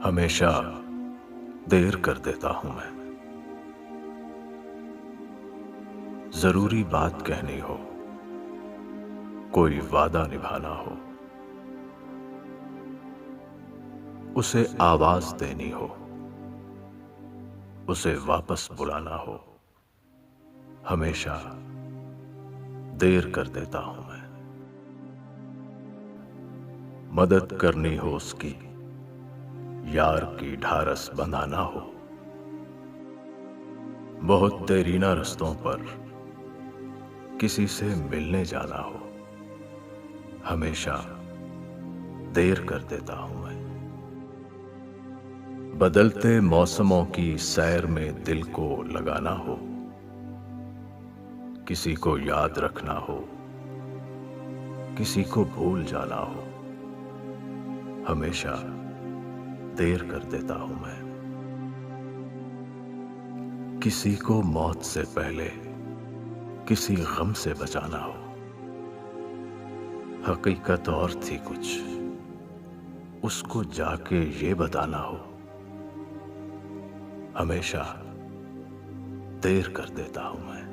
हमेशा देर कर देता हूं मैं। जरूरी बात कहनी हो, कोई वादा निभाना हो, उसे आवाज देनी हो, उसे वापस बुलाना हो, हमेशा देर कर देता हूं मैं। मदद करनी हो उसकी, यार की ढारस बंधाना हो, बहुत देरीना रस्तों पर किसी से मिलने जाना हो, हमेशा देर कर देता हूं मैं। बदलते मौसमों की सैर में दिल को लगाना हो, किसी को याद रखना हो, किसी को भूल जाना हो, हमेशा देर कर देता हूं मैं। किसी को मौत से पहले किसी गम से बचाना हो, हकीकत और थी कुछ, उसको जाके ये बताना हो, हमेशा देर कर देता हूं मैं।